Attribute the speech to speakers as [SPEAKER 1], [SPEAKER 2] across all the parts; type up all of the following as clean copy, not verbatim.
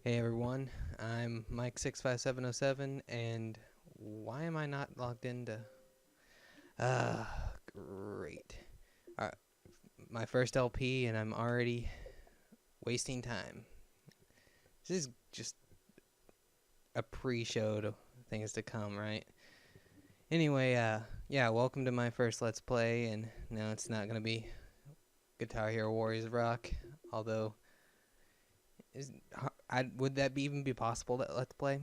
[SPEAKER 1] Hey everyone, I'm Mike65707, and why am I not logged into? Great. Uh, my first LP, and I'm already wasting time. This is just a pre-show to things to come, right? Anyway, yeah, welcome to my first Let's Play, and no, it's not gonna be Guitar Hero Warriors Rock, although, would that even be possible to Let's Play?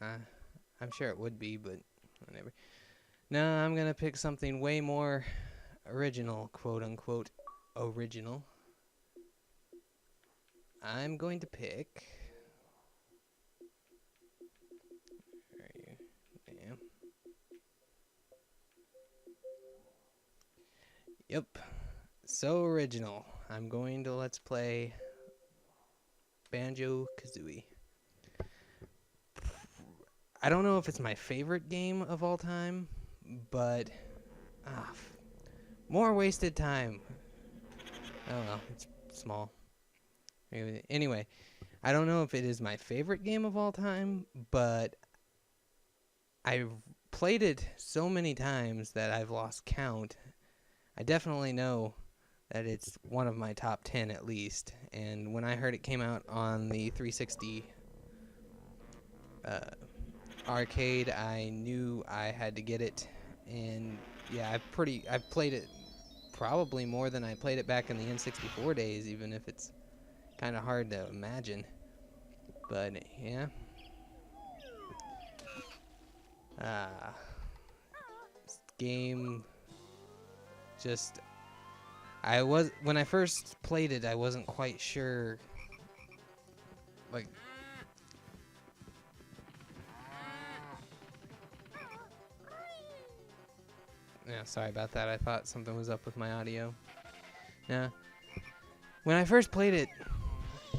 [SPEAKER 1] I'm sure it would be, but whatever. No, I'm gonna pick something way more original, quote unquote original. I'm going to pick. Where are you? Damn. Yep. So original. I'm going to let's play Banjo Kazooie. I don't know if it's my favorite game of all time, but more wasted time. Oh well, it's small. Anyway, I don't know if it is my favorite game of all time, but I've played it so many times that I've lost count. I definitely know that it's one of my top 10 at least. And when I heard it came out on the 360 arcade, I knew I had to get it. And yeah, I've played it probably more than I played it back in the N64 days, even if it's kind of hard to imagine. But yeah. This game just when I first played it, I wasn't quite sure, like, yeah, sorry about that. I thought something was up with my audio. Yeah, when I first played it,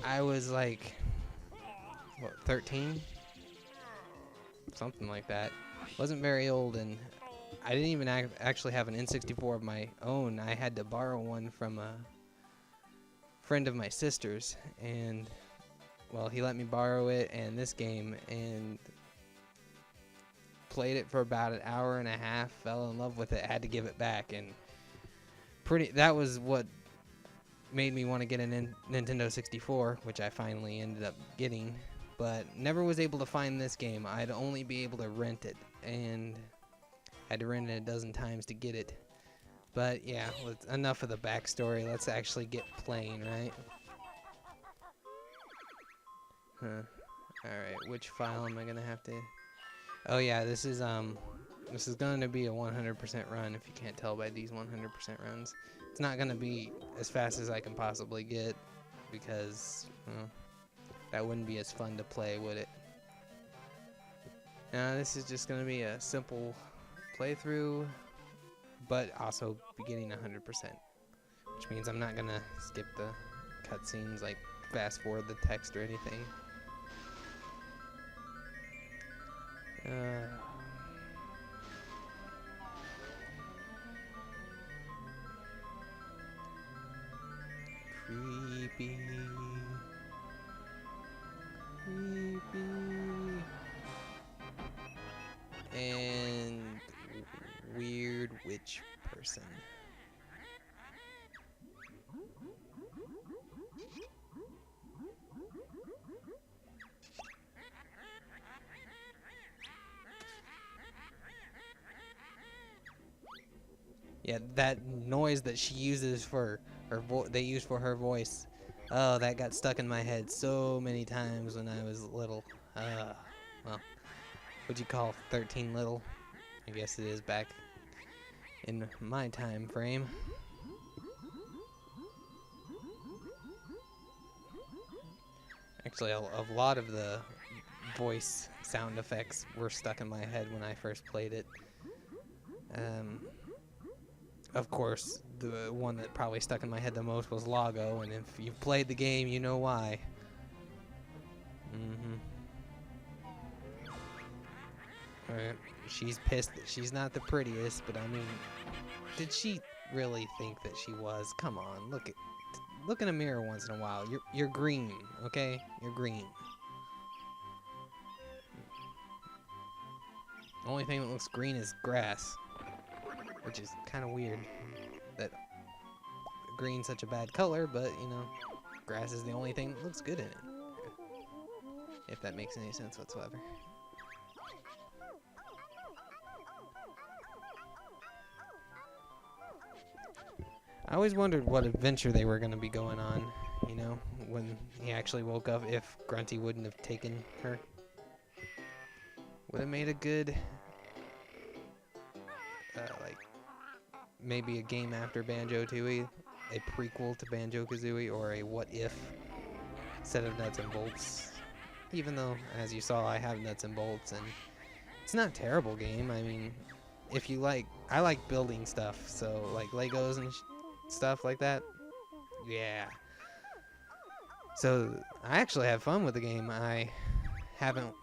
[SPEAKER 1] I was like, what, 13? Something like that. Wasn't very old, and I didn't even actually have an N64 of my own. I had to borrow one from a friend of my sister's, and well, he let me borrow it and this game, and played it for about an hour and a half, fell in love with it, had to give it back, and that was what made me want to get a Nintendo 64, which I finally ended up getting, but never was able to find this game. I'd only be able to rent it, and had to rent it a dozen times to get it. But yeah, enough of the backstory. Let's actually get playing, right? Alright, which file am I gonna have to... Oh yeah, this is going to be a 100% run, if you can't tell by these 100% runs. It's not going to be as fast as I can possibly get, because, well, that wouldn't be as fun to play, would it? Now, this is just going to be a simple playthrough, but also beginning 100%, which means I'm not going to skip the cutscenes, like fast forward the text or anything. Creepy. And weird witch person. Yeah, that noise that she uses for her they use for her voice. Oh, that got stuck in my head so many times when I was little. Well, what'd you call 13 little? I guess it is back in my time frame. Actually, a lot of the voice sound effects were stuck in my head when I first played it. Of course, the one that probably stuck in my head the most was Lago, and if you've played the game, you know why. She's pissed that she's not the prettiest, but I mean, did she really think that she was? Come on, look in a mirror once in a while. You're green, okay? You're green. The only thing that looks green is grass, which is kind of weird that green's such a bad color, but you know, grass is the only thing that looks good in it. If that makes any sense whatsoever. I always wondered what adventure they were going to be going on, you know, when he actually woke up, if Grunty wouldn't have taken her. Would have made a good, like, maybe a game after Banjo Tooie, a prequel to Banjo Kazooie, or a what if set of nuts and bolts. Even though, as you saw, I have nuts and bolts, and it's not a terrible game. I mean, if you like, I like building stuff, so like Legos and stuff like that. Yeah. So I actually have fun with the game. I haven't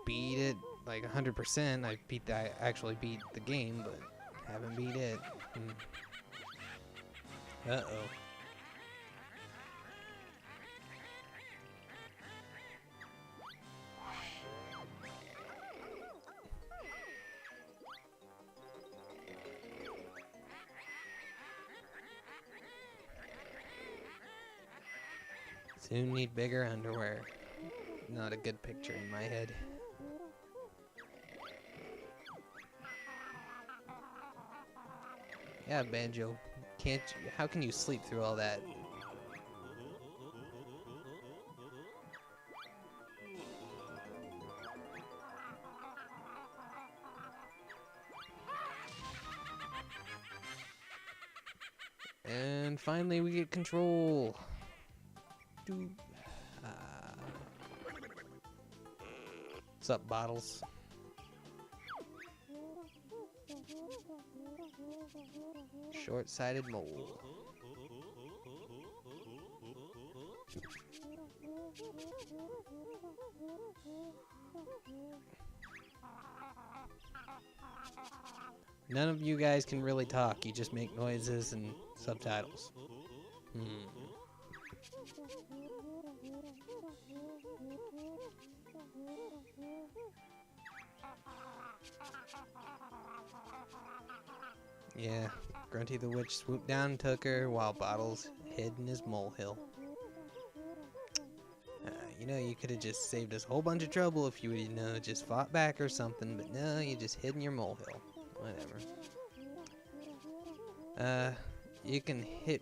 [SPEAKER 1] beat it like 100%. I actually beat the game, but haven't beat it. Uh-oh. Soon need bigger underwear. Not a good picture in my head. Yeah, Banjo. Can't you, how can you sleep through all that? And finally we get control. What's up, Bottles? Short-sighted mole. None of you guys can really talk. You just make noises and subtitles. Yeah, Grunty the Witch swooped down and took her while Bottles hid in his molehill. You know, you could have just saved us a whole bunch of trouble if you would, you know, just fought back or something, but no, you just hid in your molehill. Whatever. You can hit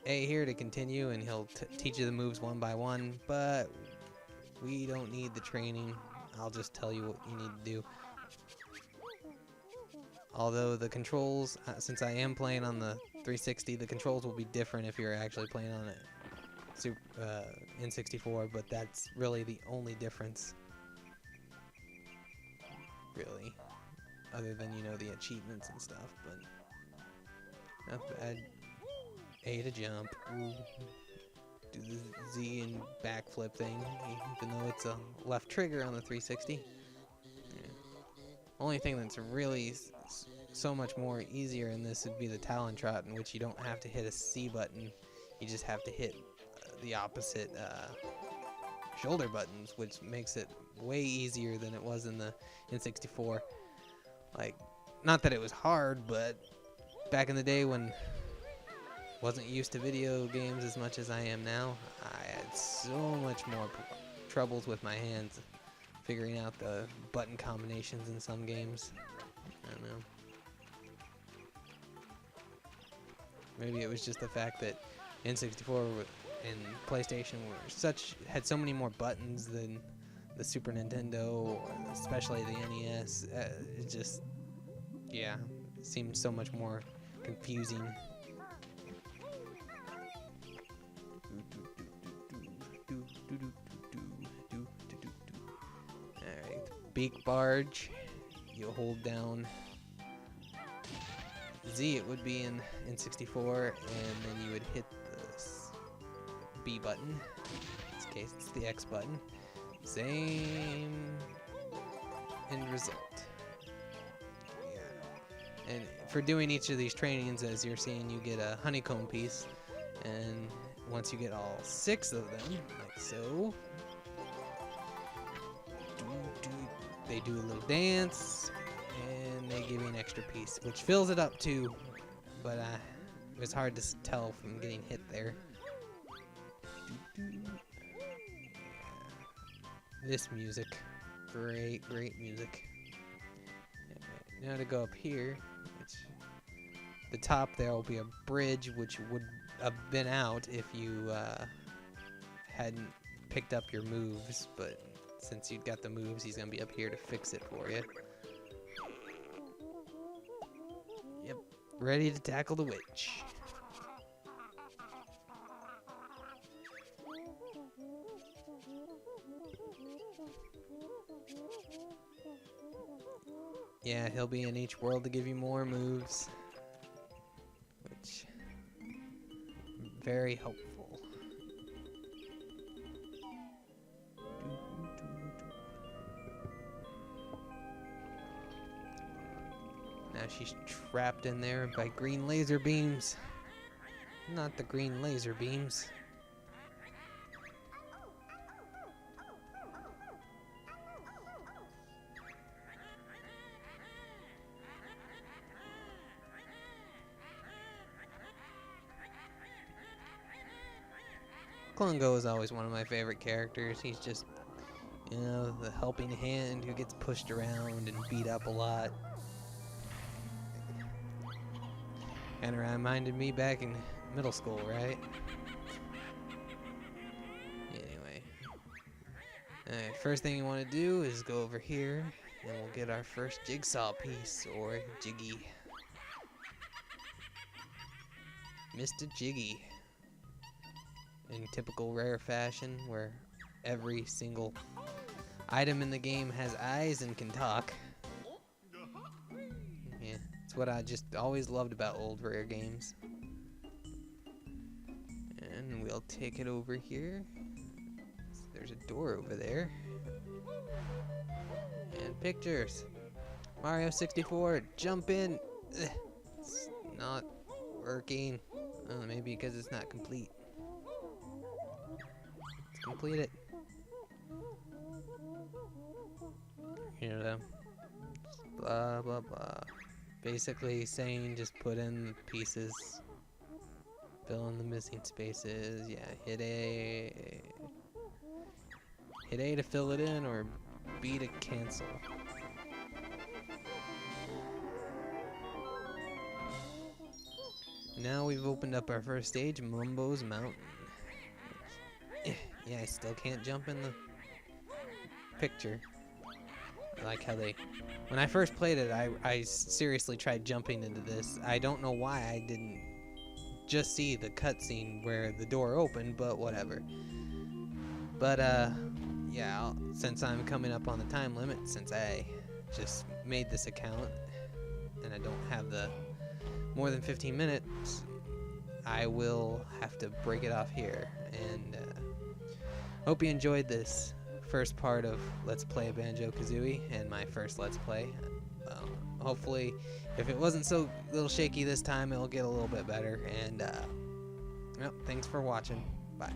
[SPEAKER 1] A here to continue, and he'll teach you the moves one by one, but we don't need the training. I'll just tell you what you need to do. Although the controls, since I am playing on the 360, the controls will be different if you're actually playing on it N64, but that's really the only difference. Really. Other than, you know, the achievements and stuff, but not bad. A to jump. Ooh. Do the Z and backflip thing, even though it's a left trigger on the 360. Yeah. Only thing that's really so much more easier in this would be the Talon Trot, in which you don't have to hit a C button. You just have to hit the opposite shoulder buttons, which makes it way easier than it was in the N64. Like, not that it was hard, but back in the day when I wasn't used to video games as much as I am now, I had so much more troubles with my hands figuring out the button combinations in some games. I don't know. Maybe it was just the fact that N64 and PlayStation had so many more buttons than the Super Nintendo, or especially the NES. It just, yeah, it seemed so much more confusing. Alright, Beak Barge. You hold down Z, it would be in N64, and then you would hit the B button. In this case, it's the X button. Same end result. Yeah. And for doing each of these trainings, as you're seeing, you get a honeycomb piece, And once you get all 6 of them, like so, they do a little dance, and they give you an extra piece, which fills it up too, but it was hard to tell from getting hit there. This music, great music. Now to go up here, the top there will be a bridge, which would have been out if you hadn't picked up your moves, but since you got the moves, he's gonna be up here to fix it for you. Yep, ready to tackle the witch. Yeah, he'll be in each world to give you more moves, which very helpful. Now she's trapped in there by green laser beams. Not the green laser beams. Klungo is always one of my favorite characters. He's just, you know, the helping hand who gets pushed around and beat up a lot. Kind of reminded me back in middle school, right? Anyway. Alright, first thing you want to do is go over here and we'll get our first jigsaw piece, or Jiggy. Mr. Jiggy. In typical Rare fashion, where every single item in the game has eyes and can talk. Yeah, it's what I just always loved about old Rare games. And we'll take it over here. There's a door over there. And pictures. Mario 64, jump in. Ugh, it's not working. Maybe because it's not complete. Complete it. You know, blah blah blah. Basically saying just put in the pieces, fill in the missing spaces. Yeah, hit A. Hit A to fill it in, or B to cancel. Now we've opened up our first stage, Mumbo's Mountain. Yeah, I still can't jump in the picture. I like how they... When I first played it, I seriously tried jumping into this. I don't know why I didn't just see the cutscene where the door opened, but whatever. But, yeah, since I'm coming up on the time limit, since I just made this account, and I don't have the more than 15 minutes, I will have to break it off here. And, hope you enjoyed this first part of Let's Play Banjo Kazooie and my first Let's Play. Hopefully, if it wasn't so little shaky this time, it'll get a little bit better. And, well, thanks for watching. Bye.